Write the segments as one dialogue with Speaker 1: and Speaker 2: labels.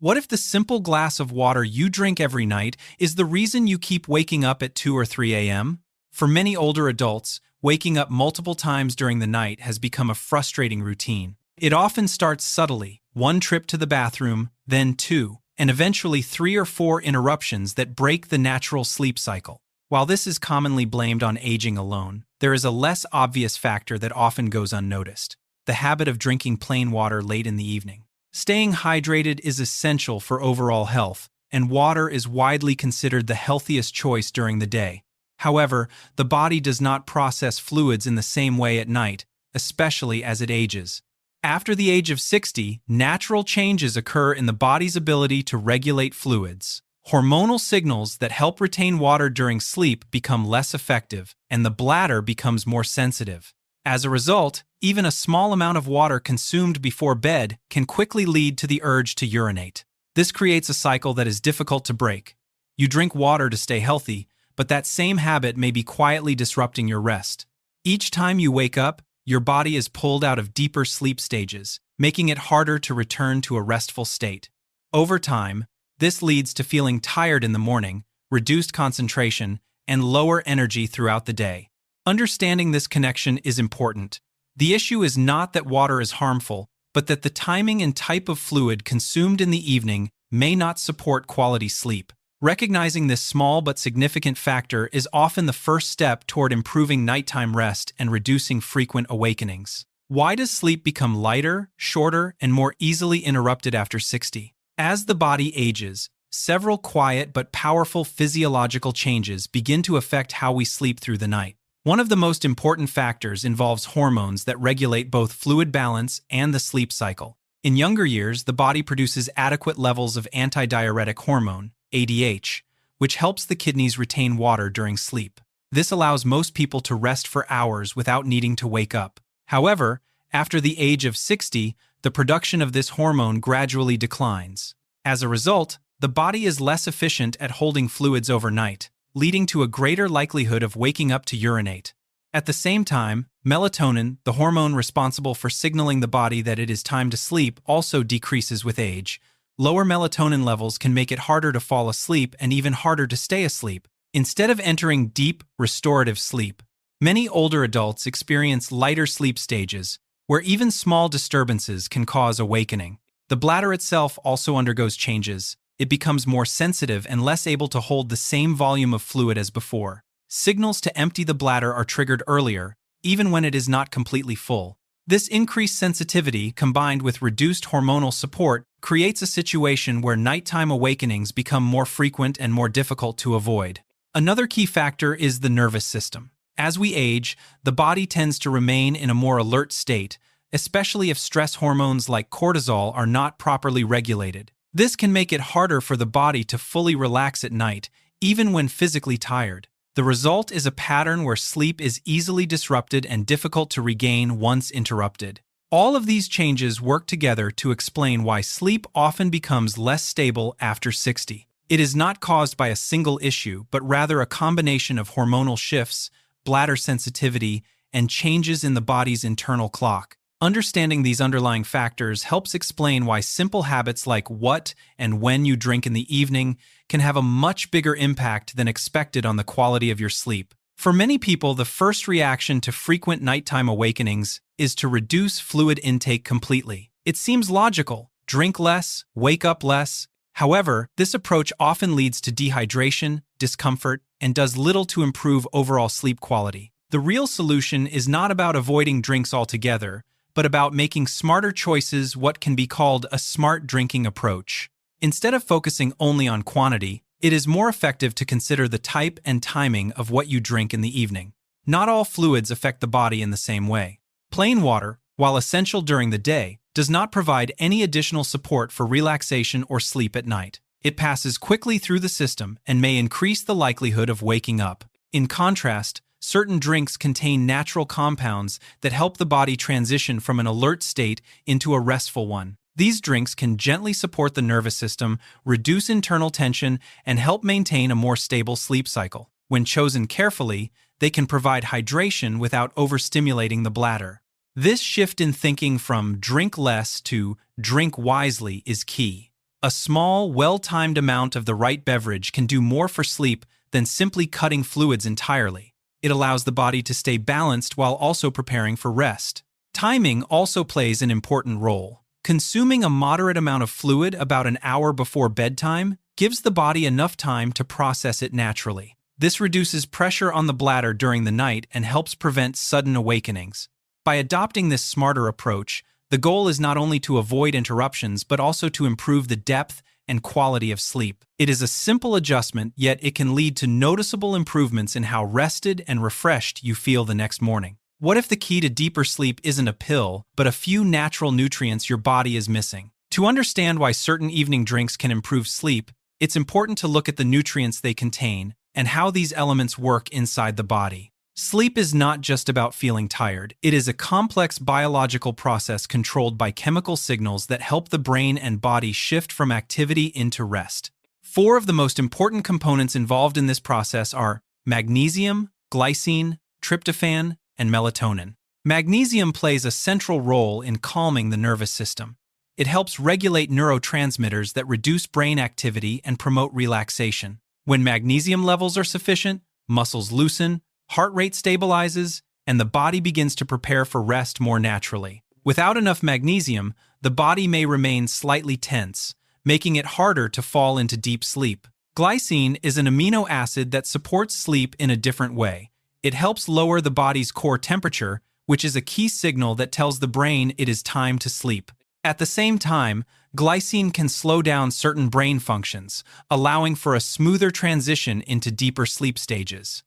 Speaker 1: What if the simple glass of water you drink every night is the reason you keep waking up at 2 or 3 a.m.? For many older adults, waking up multiple times during the night has become a frustrating routine. It often starts subtly, one trip to the bathroom, then two, and eventually 3 or 4 interruptions that break the natural sleep cycle. While this is commonly blamed on aging alone, there is a less obvious factor that often goes unnoticed: the habit of drinking plain water late in the evening. Staying hydrated is essential for overall health, and water is widely considered the healthiest choice during the day. However, the body does not process fluids in the same way at night, especially as it ages. After the age of 60, natural changes occur in the body's ability to regulate fluids. Hormonal signals that help retain water during sleep become less effective, and the bladder becomes more sensitive. As a result, even a small amount of water consumed before bed can quickly lead to the urge to urinate. This creates a cycle that is difficult to break. You drink water to stay healthy, but that same habit may be quietly disrupting your rest. Each time you wake up, your body is pulled out of deeper sleep stages, making it harder to return to a restful state. Over time, this leads to feeling tired in the morning, reduced concentration, and lower energy throughout the day. Understanding this connection is important. The issue is not that water is harmful, but that the timing and type of fluid consumed in the evening may not support quality sleep. Recognizing this small but significant factor is often the first step toward improving nighttime rest and reducing frequent awakenings. Why does sleep become lighter, shorter, and more easily interrupted after 60? As the body ages, several quiet but powerful physiological changes begin to affect how we sleep through the night. One of the most important factors involves hormones that regulate both fluid balance and the sleep cycle. In younger years, the body produces adequate levels of antidiuretic hormone, ADH, which helps the kidneys retain water during sleep. This allows most people to rest for hours without needing to wake up. However, after the age of 60, the production of this hormone gradually declines. As a result, the body is less efficient at holding fluids overnight, leading to a greater likelihood of waking up to urinate. At the same time, melatonin, the hormone responsible for signaling the body that it is time to sleep, also decreases with age. Lower melatonin levels can make it harder to fall asleep and even harder to stay asleep. Instead of entering deep, restorative sleep, many older adults experience lighter sleep stages, where even small disturbances can cause awakening. The bladder itself also undergoes changes. It becomes more sensitive and less able to hold the same volume of fluid as before. Signals to empty the bladder are triggered earlier, even when it is not completely full. This increased sensitivity, combined with reduced hormonal support, creates a situation where nighttime awakenings become more frequent and more difficult to avoid. Another key factor is the nervous system. As we age, the body tends to remain in a more alert state, especially if stress hormones like cortisol are not properly regulated. This can make it harder for the body to fully relax at night, even when physically tired. The result is a pattern where sleep is easily disrupted and difficult to regain once interrupted. All of these changes work together to explain why sleep often becomes less stable after 60. It is not caused by a single issue, but rather a combination of hormonal shifts, bladder sensitivity, and changes in the body's internal clock. Understanding these underlying factors helps explain why simple habits like what and when you drink in the evening can have a much bigger impact than expected on the quality of your sleep. For many people, the first reaction to frequent nighttime awakenings is to reduce fluid intake completely. It seems logical: drink less, wake up less. However, this approach often leads to dehydration, discomfort, and does little to improve overall sleep quality. The real solution is not about avoiding drinks altogether, but about making smarter choices, what can be called a smart drinking approach. Instead of focusing only on quantity, it is more effective to consider the type and timing of what you drink in the evening. Not all fluids affect the body in the same way. Plain water, while essential during the day, does not provide any additional support for relaxation or sleep at night. It passes quickly through the system and may increase the likelihood of waking up. In contrast, certain drinks contain natural compounds that help the body transition from an alert state into a restful one. These drinks can gently support the nervous system, reduce internal tension, and help maintain a more stable sleep cycle. When chosen carefully, they can provide hydration without overstimulating the bladder. This shift in thinking from drink less to drink wisely is key. A small, well-timed amount of the right beverage can do more for sleep than simply cutting fluids entirely. It allows the body to stay balanced while also preparing for rest. Timing also plays an important role. Consuming a moderate amount of fluid about an hour before bedtime gives the body enough time to process it naturally. This reduces pressure on the bladder during the night and helps prevent sudden awakenings. By adopting this smarter approach, the goal is not only to avoid interruptions but also to improve the depth and quality of sleep. It is a simple adjustment, yet it can lead to noticeable improvements in how rested and refreshed you feel the next morning. What if the key to deeper sleep isn't a pill, but a few natural nutrients your body is missing? To understand why certain evening drinks can improve sleep, it's important to look at the nutrients they contain and how these elements work inside the body. Sleep is not just about feeling tired. It is a complex biological process controlled by chemical signals that help the brain and body shift from activity into rest. 4 of the most important components involved in this process are magnesium, glycine, tryptophan, and melatonin. Magnesium plays a central role in calming the nervous system. It helps regulate neurotransmitters that reduce brain activity and promote relaxation. When magnesium levels are sufficient, muscles loosen, heart rate stabilizes, and the body begins to prepare for rest more naturally. Without enough magnesium, the body may remain slightly tense, making it harder to fall into deep sleep. Glycine is an amino acid that supports sleep in a different way. It helps lower the body's core temperature, which is a key signal that tells the brain it is time to sleep. At the same time, glycine can slow down certain brain functions, allowing for a smoother transition into deeper sleep stages.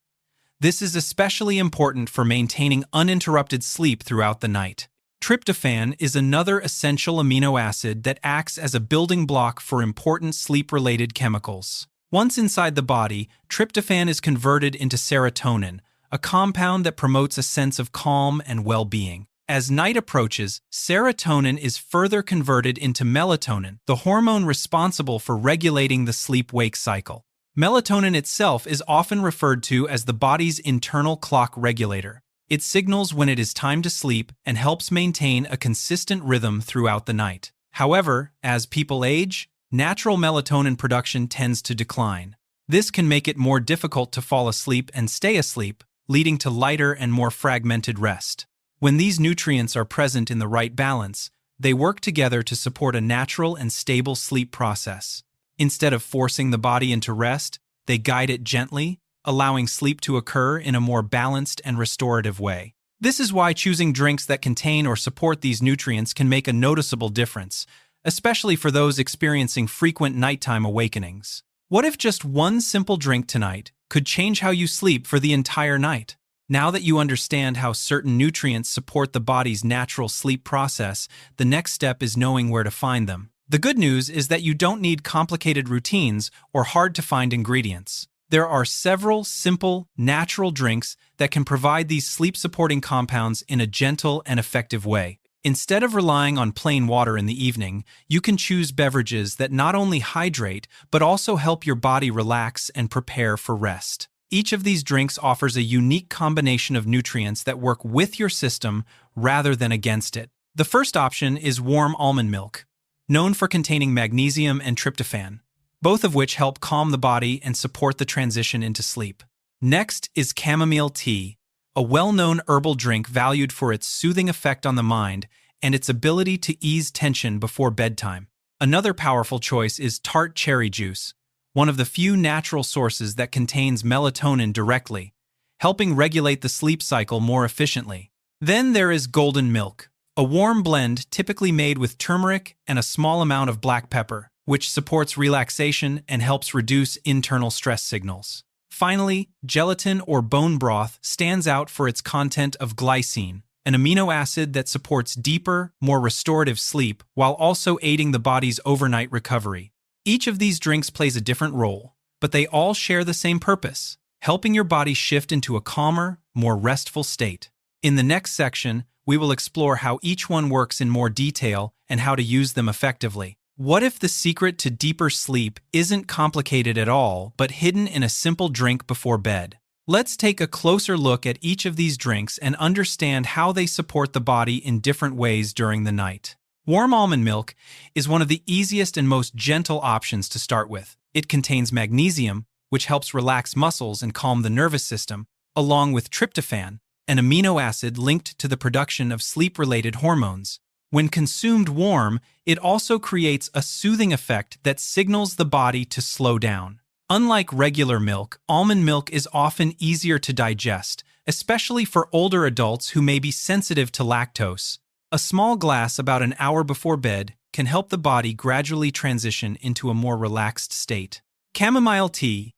Speaker 1: This is especially important for maintaining uninterrupted sleep throughout the night. Tryptophan is another essential amino acid that acts as a building block for important sleep-related chemicals. Once inside the body, tryptophan is converted into serotonin, a compound that promotes a sense of calm and well-being. As night approaches, serotonin is further converted into melatonin, the hormone responsible for regulating the sleep-wake cycle. Melatonin itself is often referred to as the body's internal clock regulator. It signals when it is time to sleep and helps maintain a consistent rhythm throughout the night. However, as people age, natural melatonin production tends to decline. This can make it more difficult to fall asleep and stay asleep, leading to lighter and more fragmented rest. When these nutrients are present in the right balance, they work together to support a natural and stable sleep process. Instead of forcing the body into rest, they guide it gently, allowing sleep to occur in a more balanced and restorative way. This is why choosing drinks that contain or support these nutrients can make a noticeable difference, especially for those experiencing frequent nighttime awakenings. What if just one simple drink tonight could change how you sleep for the entire night? Now that you understand how certain nutrients support the body's natural sleep process, the next step is knowing where to find them. The good news is that you don't need complicated routines or hard-to-find ingredients. There are several simple, natural drinks that can provide these sleep-supporting compounds in a gentle and effective way. Instead of relying on plain water in the evening, you can choose beverages that not only hydrate but also help your body relax and prepare for rest. Each of these drinks offers a unique combination of nutrients that work with your system rather than against it. The first option is warm almond milk, known for containing magnesium and tryptophan, both of which help calm the body and support the transition into sleep. Next is chamomile tea, a well-known herbal drink valued for its soothing effect on the mind and its ability to ease tension before bedtime. Another powerful choice is tart cherry juice, one of the few natural sources that contains melatonin directly, helping regulate the sleep cycle more efficiently. Then there is golden milk, a warm blend typically made with turmeric and a small amount of black pepper, which supports relaxation and helps reduce internal stress signals. Finally, gelatin or bone broth stands out for its content of glycine, an amino acid that supports deeper, more restorative sleep while also aiding the body's overnight recovery. Each of these drinks plays a different role, but they all share the same purpose, helping your body shift into a calmer, more restful state. In the next section, we will explore how each one works in more detail and how to use them effectively. What if the secret to deeper sleep isn't complicated at all, but hidden in a simple drink before bed? Let's take a closer look at each of these drinks and understand how they support the body in different ways during the night. Warm almond milk is one of the easiest and most gentle options to start with. It contains magnesium, which helps relax muscles and calm the nervous system, along with tryptophan, an amino acid linked to the production of sleep-related hormones. When consumed warm, it also creates a soothing effect that signals the body to slow down. Unlike regular milk, almond milk is often easier to digest, especially for older adults who may be sensitive to lactose. A small glass about an hour before bed can help the body gradually transition into a more relaxed state. Chamomile tea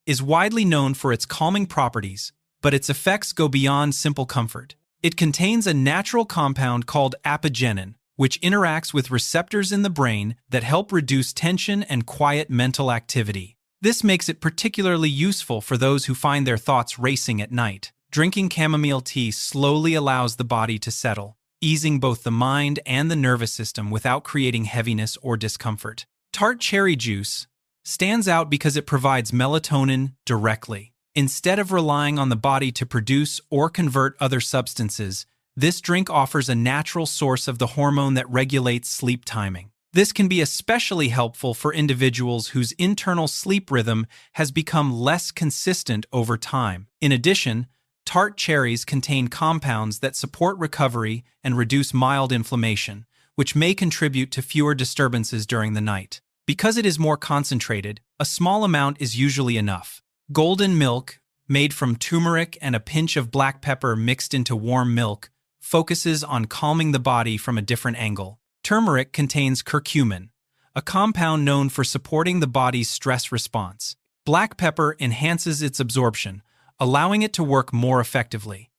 Speaker 1: is widely known for its calming properties, but its effects go beyond simple comfort. It contains a natural compound called apigenin, which interacts with receptors in the brain that help reduce tension and quiet mental activity. This makes it particularly useful for those who find their thoughts racing at night. Drinking chamomile tea slowly allows the body to settle, easing both the mind and the nervous system without creating heaviness or discomfort. Tart cherry juice stands out because it provides melatonin directly. Instead of relying on the body to produce or convert other substances, this drink offers a natural source of the hormone that regulates sleep timing. This can be especially helpful for individuals whose internal sleep rhythm has become less consistent over time. In addition, tart cherries contain compounds that support recovery and reduce mild inflammation, which may contribute to fewer disturbances during the night. Because it is more concentrated, a small amount is usually enough. Golden milk, made from turmeric and a pinch of black pepper mixed into warm milk, focuses on calming the body from a different angle. Turmeric contains curcumin, a compound known for supporting the body's stress response. Black pepper enhances its absorption, allowing it to work more effectively.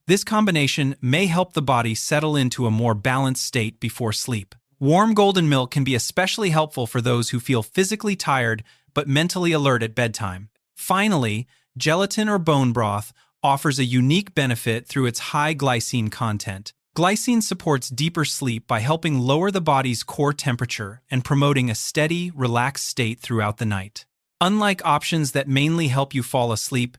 Speaker 1: This combination may help the body settle into a more balanced state before sleep. Warm golden milk can be especially helpful for those who feel physically tired but mentally alert at bedtime. Finally, gelatin or bone broth offers a unique benefit through its high glycine content. Glycine supports deeper sleep by helping lower the body's core temperature and promoting a steady, relaxed state throughout the night. Unlike options that mainly help you fall asleep,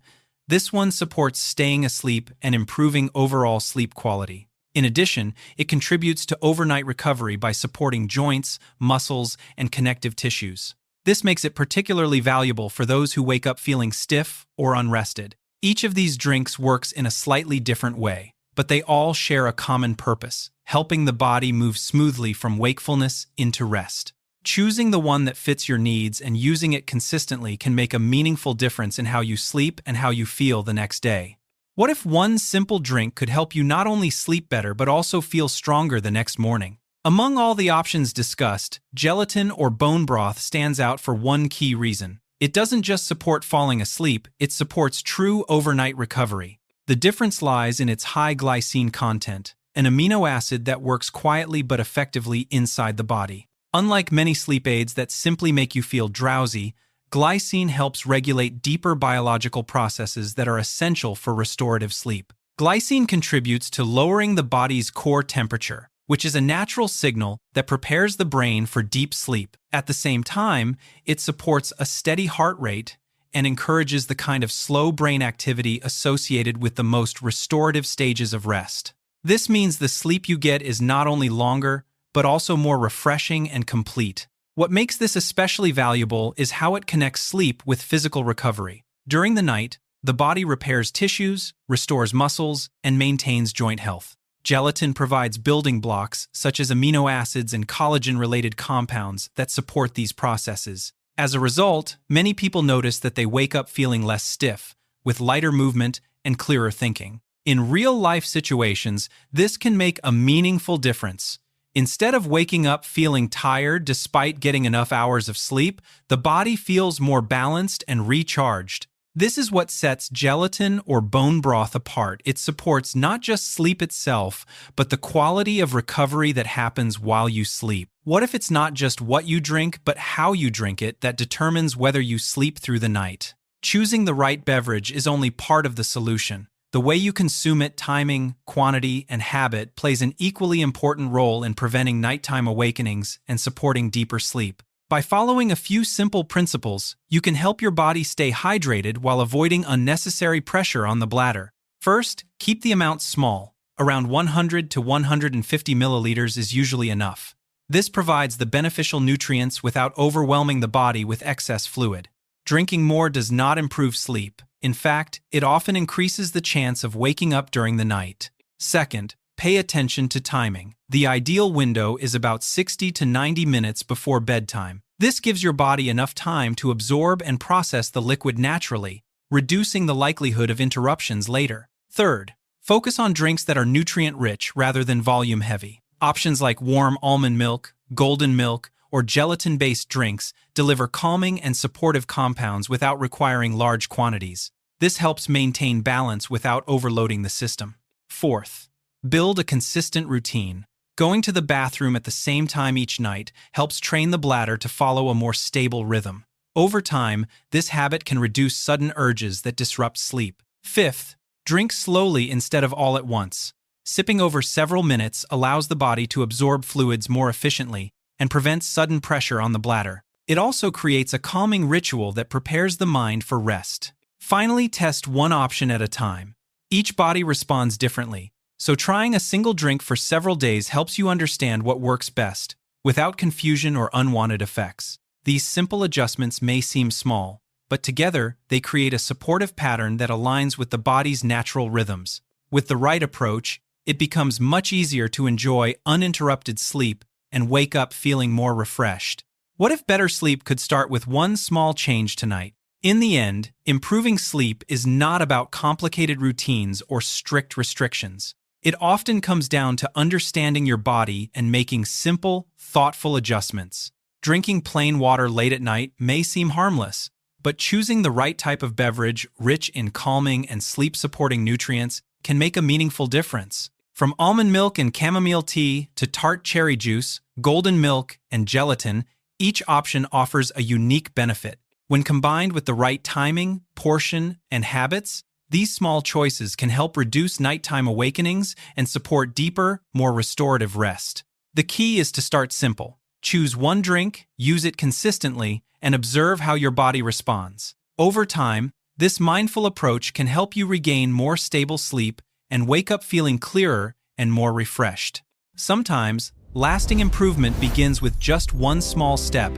Speaker 1: this one supports staying asleep and improving overall sleep quality. In addition, it contributes to overnight recovery by supporting joints, muscles, and connective tissues. This makes it particularly valuable for those who wake up feeling stiff or unrested. Each of these drinks works in a slightly different way, but they all share a common purpose, helping the body move smoothly from wakefulness into rest. Choosing the one that fits your needs and using it consistently can make a meaningful difference in how you sleep and how you feel the next day. What if one simple drink could help you not only sleep better but also feel stronger the next morning? Among all the options discussed, gelatin or bone broth stands out for one key reason. It doesn't just support falling asleep, it supports true overnight recovery. The difference lies in its high glycine content, an amino acid that works quietly but effectively inside the body. Unlike many sleep aids that simply make you feel drowsy, glycine helps regulate deeper biological processes that are essential for restorative sleep. Glycine contributes to lowering the body's core temperature, which is a natural signal that prepares the brain for deep sleep. At the same time, it supports a steady heart rate and encourages the kind of slow brain activity associated with the most restorative stages of rest. This means the sleep you get is not only longer, but also more refreshing and complete. What makes this especially valuable is how it connects sleep with physical recovery. During the night, the body repairs tissues, restores muscles, and maintains joint health. Gelatin provides building blocks, such as amino acids and collagen-related compounds, that support these processes. As a result, many people notice that they wake up feeling less stiff, with lighter movement and clearer thinking. In real-life situations, this can make a meaningful difference. Instead of waking up feeling tired despite getting enough hours of sleep, the body feels more balanced and recharged. This is what sets gelatin or bone broth apart. It supports not just sleep itself, but the quality of recovery that happens while you sleep. What if it's not just what you drink, but how you drink it that determines whether you sleep through the night? Choosing the right beverage is only part of the solution. The way you consume it, timing, quantity, and habit plays an equally important role in preventing nighttime awakenings and supporting deeper sleep. By following a few simple principles, you can help your body stay hydrated while avoiding unnecessary pressure on the bladder. First, keep the amount small. Around 100 to 150 milliliters is usually enough. This provides the beneficial nutrients without overwhelming the body with excess fluid. Drinking more does not improve sleep. In fact, it often increases the chance of waking up during the night. Second, pay attention to timing. The ideal window is about 60 to 90 minutes before bedtime. This gives your body enough time to absorb and process the liquid naturally, reducing the likelihood of interruptions later. Third, focus on drinks that are nutrient-rich rather than volume-heavy. Options like warm almond milk, golden milk, or gelatin-based drinks deliver calming and supportive compounds without requiring large quantities. This helps maintain balance without overloading the system. Fourth, build a consistent routine. Going to the bathroom at the same time each night helps train the bladder to follow a more stable rhythm. Over time, this habit can reduce sudden urges that disrupt sleep. Fifth, drink slowly instead of all at once. Sipping over several minutes allows the body to absorb fluids more efficiently and prevents sudden pressure on the bladder. It also creates a calming ritual that prepares the mind for rest. Finally, test one option at a time. Each body responds differently, so trying a single drink for several days helps you understand what works best, without confusion or unwanted effects. These simple adjustments may seem small, but together they create a supportive pattern that aligns with the body's natural rhythms. With the right approach, it becomes much easier to enjoy uninterrupted sleep and wake up feeling more refreshed. What if better sleep could start with one small change tonight? In the end, improving sleep is not about complicated routines or strict restrictions. It often comes down to understanding your body and making simple, thoughtful adjustments. Drinking plain water late at night may seem harmless, but choosing the right type of beverage rich in calming and sleep-supporting nutrients can make a meaningful difference. From almond milk and chamomile tea to tart cherry juice, golden milk, and gelatin, each option offers a unique benefit. When combined with the right timing, portion, and habits, these small choices can help reduce nighttime awakenings and support deeper, more restorative rest. The key is to start simple. Choose one drink, use it consistently, and observe how your body responds. Over time, this mindful approach can help you regain more stable sleep and wake up feeling clearer and more refreshed. Sometimes, lasting improvement begins with just one small step,